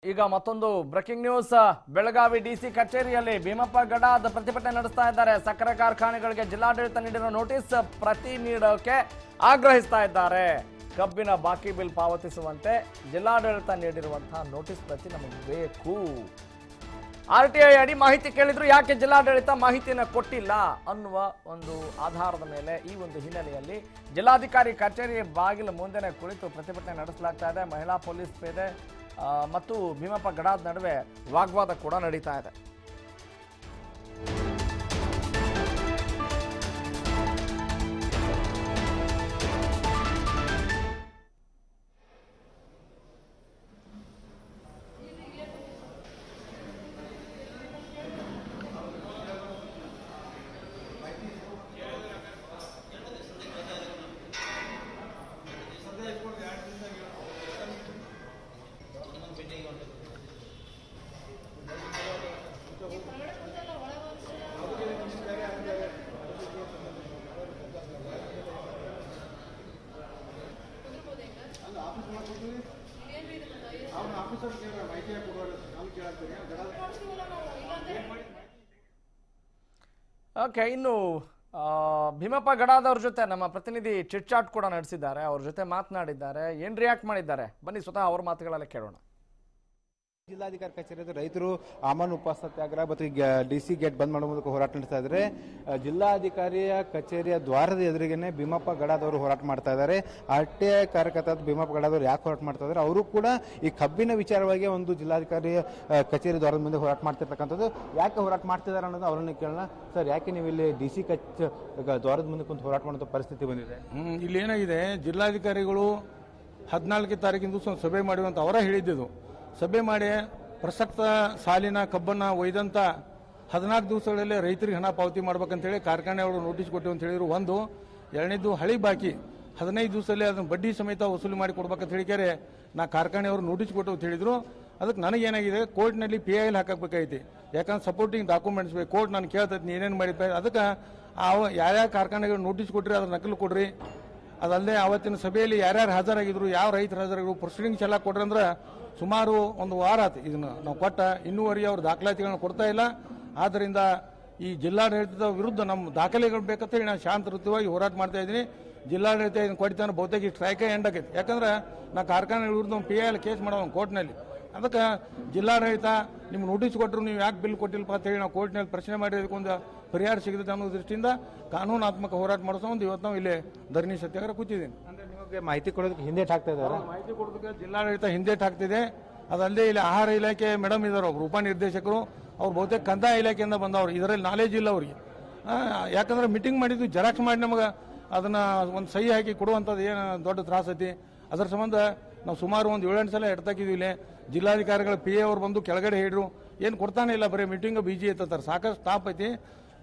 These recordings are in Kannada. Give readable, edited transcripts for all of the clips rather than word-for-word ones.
ಈಗ ಮತ್ತೊಂದು ಬ್ರೇಕಿಂಗ್ ನ್ಯೂಸ್. ಬೆಳಗಾವಿ ಡಿಸಿ ಕಚೇರಿಯಲ್ಲಿ ಭೀಮಪ್ಪ ಗಡಾದ್ ಪ್ರತಿಭಟನೆ ನಡೆಸ್ತಾ ಇದ್ದಾರೆ. ಸಕ್ಕರೆ ಕಾರ್ಖಾನೆಗಳಿಗೆ ಜಿಲ್ಲಾಡಳಿತ ನೀಡಿರುವ ನೋಟಿಸ್ ಪ್ರತಿ ನೀಡೋಕೆ ಆಗ್ರಹಿಸ್ತಾ ಇದ್ದಾರೆ. ಕಬ್ಬಿನ ಬಾಕಿ ಬಿಲ್ ಪಾವತಿಸುವಂತೆ ಜಿಲ್ಲಾಡಳಿತ ನೀಡಿರುವಂತಹ ನೋಟಿಸ್ ಪ್ರತಿ ನಮಗೆ ಬೇಕು. RTI ಅಡಿ ಮಾಹಿತಿ ಕೇಳಿದ್ರು, ಯಾಕೆ ಜಿಲ್ಲಾಡಳಿತ ಮಾಹಿತಿಯನ್ನು ಕೊಟ್ಟಿಲ್ಲ ಅನ್ನುವ ಒಂದು ಆಧಾರದ ಮೇಲೆ ಈ ಒಂದು ಹಿನ್ನೆಲೆಯಲ್ಲಿ ಜಿಲ್ಲಾಧಿಕಾರಿ ಕಚೇರಿ ಬಾಗಿಲು ಮುಂದೆನೆ ಕುಳಿತು ಪ್ರತಿಭಟನೆ ನಡೆಸಲಾಗ್ತಾ ಇದೆ. ಮಹಿಳಾ ಪೊಲೀಸ್ ಪೇದೆ ಮತ್ತು ಭೀಮಪ್ಪ ಗಡಾದ್ ನಡುವೆ ವಾಗ್ವಾದ ಕೂಡ ನಡೀತಾ ಇದೆ. ಓಕೆ, ಇನ್ನು ಭೀಮಪ್ಪ ಗಡಾದ್ ಅವ್ರ ಜೊತೆ ನಮ್ಮ ಪ್ರತಿನಿಧಿ ಚಿಟ್ ಚಾಟ್ ಕೂಡ ನಡೆಸಿದ್ದಾರೆ. ಅವ್ರ ಜೊತೆ ಮಾತನಾಡಿದ್ದಾರೆ. ಏನ್ ರಿಯಾಕ್ಟ್ ಮಾಡಿದ್ದಾರೆ ಬನ್ನಿ ಸ್ವತಃ ಅವ್ರ ಮಾತುಗಳಲ್ಲೇ ಕೇಳೋಣ. ಜಿಲ್ಲಾಧಿಕಾರಿ ಕಚೇರಿ ರೈತರು ಆಮರಣ ಉಪವಾಸ ಸತ್ಯಾಗ್ರಹ ಮತ್ತು DC ಗೇಟ್ ಬಂದ್ ಮಾಡುವ ಮೂಲಕ ಹೋರಾಟ ನಡೆಸ್ತಾ ಇದ್ದಾರೆ. ಜಿಲ್ಲಾಧಿಕಾರಿಯ ಕಚೇರಿಯ ದ್ವಾರದ ಎದುರಿಗೇನೆ ಭೀಮಪ್ಪ ಗಡಾದ್ ಅವರು ಹೋರಾಟ ಮಾಡ್ತಾ ಇದ್ದಾರೆ. RTI ಕಾರ್ಯಕರ್ತ ಭೀಮಪ್ಪ ಗಡಾದ್ ಅವರು ಯಾಕೆ ಹೋರಾಟ ಮಾಡ್ತಾ ಇದ್ದಾರೆ, ಅವರು ಕೂಡ ಈ ಕಬ್ಬಿನ ವಿಚಾರವಾಗಿ ಒಂದು ಜಿಲ್ಲಾಧಿಕಾರಿಯ ಕಚೇರಿ ದ್ವಾರದ ಮುಂದೆ ಹೋರಾಟ ಮಾಡ್ತಿರ್ತಕ್ಕಂಥದ್ದು. ಯಾಕೆ ಹೋರಾಟ ಮಾಡ್ತಿದ್ದಾರೆ ಅನ್ನೋದು ಅವರನ್ನು ಕೇಳೋಣ. ಸರ್, ಯಾಕೆ ನೀವು ಇಲ್ಲಿ DC ದ್ವಾರದ ಮುಂದೆ ಕುಂತು ಹೋರಾಟ ಮಾಡುವಂಥ ಪರಿಸ್ಥಿತಿ ಬಂದಿದೆ? ಇಲ್ಲಿ ಏನಾಗಿದೆ, ಜಿಲ್ಲಾಧಿಕಾರಿಗಳು 14ನೇ ತಾರೀಕಿನ ದಿವಸ ಸಭೆ ಮಾಡುವಂತ ಅವರ ಹೇಳಿದ್ದು. ಸಭೆ ಮಾಡಿ ಪ್ರಸಕ್ತ ಸಾಲಿನ ಕಬ್ಬನ್ನು ಒಯ್ದಂತ 14 ದಿವಸಗಳಲ್ಲಿ ರೈತರಿಗೆ ಹಣ ಪಾವತಿ ಮಾಡ್ಬೇಕಂತೇಳಿ ಕಾರ್ಖಾನೆಯವರು ನೋಟಿಸ್ ಕೊಟ್ಟಿವಿ ಅಂತ ಹೇಳಿದ್ರು. ಒಂದು. ಎರಡನೇದು ಹಳಿ ಬಾಕಿ 15 ದಿವಸದಲ್ಲಿ ಅದನ್ನು ಬಡ್ಡಿ ಸಮೇತ ವಸೂಲಿ ಮಾಡಿ ಕೊಡ್ಬೇಕಂತ ಹೇಳಿಕೆರೆ ನಾ ಕಾರ್ಖಾನೆಯವರು ನೋಟಿಸ್ ಕೊಟ್ಟು ಅಂತ ಹೇಳಿದ್ರು. ಅದಕ್ಕೆ ನನಗೇನಾಗಿದೆ, ಕೋರ್ಟ್ನಲ್ಲಿ PIL ಹಾಕಬೇಕಾಗೈತಿ. ಯಾಕಂದ್ರೆ ಸಪೋರ್ಟಿಂಗ್ ಡಾಕ್ಯುಮೆಂಟ್ಸ್ ಬೇಕು. ಕೋರ್ಟ್ ನಾನು ಕೇಳ್ತೈತಿ ಏನೇನು ಮಾಡಿದ್ದೆ. ಅದಕ್ಕೆ ಯಾರ್ಯಾವ ಕಾರ್ಖಾನೆಗಳು ನೋಟಿಸ್ ಕೊಟ್ರಿ ಅದ್ರ ನಕಲು ಕೊಡ್ರಿ. ಅದಲ್ಲದೆ ಆವತ್ತಿನ ಸಭೆಯಲ್ಲಿ ಯಾರ್ಯಾರು ಹಾಜರಾಗಿದ್ರು, ಯಾವ ರೈತರು ಹಾಜರಾಗಿದ್ರು, ಪ್ರೊಸೀಡಿಂಗ್ಸ್ ಎಲ್ಲ ಕೊಡ್ರಿ ಅಂದ್ರೆ ಸುಮಾರು ಒಂದು ವಾರ ಆಯ್ತು ಇದನ್ನು ನಾವು ಕೊಟ್ಟ. ಇನ್ನೂವರೆಗೆ ಅವ್ರ ದಾಖಲಾತಿಗಳನ್ನ ಕೊಡ್ತಾ ಇಲ್ಲ. ಆದ್ದರಿಂದ ಈ ಜಿಲ್ಲಾಡಳಿತದ ವಿರುದ್ಧ ನಮ್ಮ ದಾಖಲೆಗಳು ಬೇಕಂತ ಹೇಳಿ ನಾನು ಶಾಂತಯುತವಾಗಿ ಹೋರಾಟ ಮಾಡ್ತಾ ಇದ್ದೀನಿ. ಜಿಲ್ಲಾಡಳಿತ ಇದನ್ನು ಕೊಡ್ತಾನೆ ಬಹುತೇಕ ಸ್ಟ್ರೈಕೇ ಎಂಡ್ ಆಗೈತೆ. ಯಾಕಂದ್ರೆ ನಾ ಕಾರ್ಖಾನೆ ವಿರುದ್ಧ PIL ಕೇಸ್ ಮಾಡೋನು ಕೋರ್ಟ್ನಲ್ಲಿ. ಅದಕ್ಕೆ ಜಿಲ್ಲಾಡಳಿತ ನಿಮ್ಗೆ ನೋಟಿಸ್ ಕೊಟ್ಟರು ನೀವು ಯಾಕೆ ಬಿಲ್ ಕೊಟ್ಟಿಲ್ಲಪ್ಪ ಅಂತ ಹೇಳಿ ನಾವು ಕೋರ್ಟ್ನಲ್ಲಿ ಪ್ರಶ್ನೆ ಮಾಡಿದಕ್ಕೊಂದು ಪರಿಹಾರ ಸಿಗತ್ತೆ ಅನ್ನೋ ದೃಷ್ಟಿಯಿಂದ ಕಾನೂನಾತ್ಮಕ ಹೋರಾಟ ಮಾಡಿಸೋದು ಇವತ್ತು ನಾವು ಇಲ್ಲಿ ಧರಣಿ ಸತ್ಯಾಗ್ರಹ ಕೂತಿದ್ದೀನಿ. ಅಂದ್ರೆ ನಿಮಗೆ ಮಾಹಿತಿ ಕೊಡೋದಕ್ಕೆ ಹಿಂದೇಟ್ ಹಾಕ್ತಾ ಇದ್ದಾರೆ? ಮಾಹಿತಿ ಕೊಡೋದಕ್ಕೆ ಜಿಲ್ಲಾಡಳಿತ ಹಿಂದೇಟ್ ಹಾಕ್ತಿದೆ. ಅದಲ್ಲದೆ ಇಲ್ಲಿ ಆಹಾರ ಇಲಾಖೆ ಮೇಡಮ್ ಇದ್ದಾರೆ, ಒಬ್ರು ಉಪನಿರ್ದೇಶಕರು. ಅವ್ರು ಬಹುತೇಕ ಕಂದಾಯ ಇಲಾಖೆಯಿಂದ ಬಂದವರು. ಇದರಲ್ಲಿ ನಾಲೆಜ್ ಇಲ್ಲ ಅವ್ರಿಗೆ. ಯಾಕಂದ್ರೆ ಮೀಟಿಂಗ್ ಮಾಡಿದ್ದು ಜೆರಾಕ್ಸ್ ಮಾಡಿ ನಮಗೆ ಅದನ್ನ ಒಂದು ಸಹಿ ಹಾಕಿ ಕೊಡುವಂಥದ್ದು ಏನು ದೊಡ್ಡ ತ್ರಾಸ ಐತಿ. ಅದರ ಸಂಬಂಧ ನಾವು ಸುಮಾರು ಒಂದು 7-8 ಸಲ ಎಡ್ತಾಕಿದ್ವಿ. ಇಲ್ಲಿ ಜಿಲ್ಲಾಧಿಕಾರಿಗಳ PA ಅವ್ರು ಬಂದು ಕೆಳಗಡೆ ಹೇಳಿದ್ರು, ಏನು ಕೊಡ್ತಾನೆ ಇಲ್ಲ, ಬರೀ ಮೀಟಿಂಗ್ ಬಿಜಿ ಐತಾರೆ, ಸಾಕಷ್ಟು ಸ್ಟಾಪ್ ಐತಿ.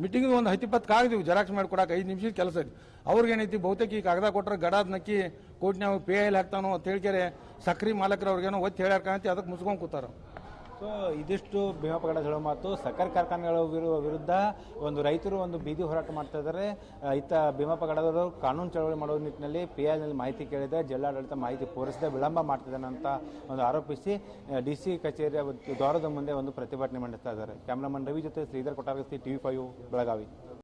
ಮೀಟಿಂಗ್ ಒಂದು 10-20 ಕಾಗದಿವಿ ಜೆರಾಕ್ಸ್ ಮಾಡಿ ಕೊಡಕ್ಕೆ 5 ನಿಮಿಷದ ಕೆಲಸ ಐತಿ. ಅವ್ರಿಗೇನೈತಿ, ಬಹುತೇಕ ಈ ಕಾಗದ ಕೊಟ್ಟರೆ ಗಡಾದ್ ನಕ್ಕಿ ಕೋರ್ಟ್ನಾಗ PIL ಹಾಕ್ತಾನೋ ಅಂತ ಹೇಳ್ಕೆರೆ ಸಕ್ರಿ ಮಾಲಕರು ಅವ್ರಿಗೇನೋ ಒತ್ತಿ ಹೇಳ್ಯಾರ ಕಾಂತಿ ಅದಕ್ಕೆ ಮುಚ್ಕೊಂಡು ಕೂತಾರ. ಸೊ ಇದಿಷ್ಟು ಭೀಮಪ್ಪ ಗಡಾದ್ ಹೇಳೋ ಮಾತು. ಸಕ್ಕರೆ ಕಾರ್ಖಾನೆಗಳ ವಿರುದ್ಧ ಒಂದು ರೈತರು ಒಂದು ಬೀದಿ ಹೋರಾಟ ಮಾಡ್ತಾ ಇದ್ದಾರೆ. ಇತ್ತ ಭೀಮಪ್ಪ ಗಡಾದ್ ಅವರು ಕಾನೂನು ಚಳವಳಿ ಮಾಡೋ ನಿಟ್ಟಿನಲ್ಲಿ PIL ಮಾಹಿತಿ ಕೇಳಿದೆ, ಜಿಲ್ಲಾಡಳಿತ ಮಾಹಿತಿ ಪೂರೈಸದೆ ವಿಳಂಬ ಮಾಡ್ತಿದ್ದಾನೆ ಅಂತ ಒಂದು ಆರೋಪಿಸಿ DC ಕಚೇರಿಯ ದ್ವಾರದ ಮುಂದೆ ಒಂದು ಪ್ರತಿಭಟನೆ ನಡೆಸ್ತಾ ಇದ್ದಾರೆ. ಕ್ಯಾಮ್ರಾಮನ್ ರವಿ ಜೊತೆ ಶ್ರೀಧರ್ ಕೊಟ್ಟಾರಗಸ್ತಿ, TV5 ಬೆಳಗಾವಿ.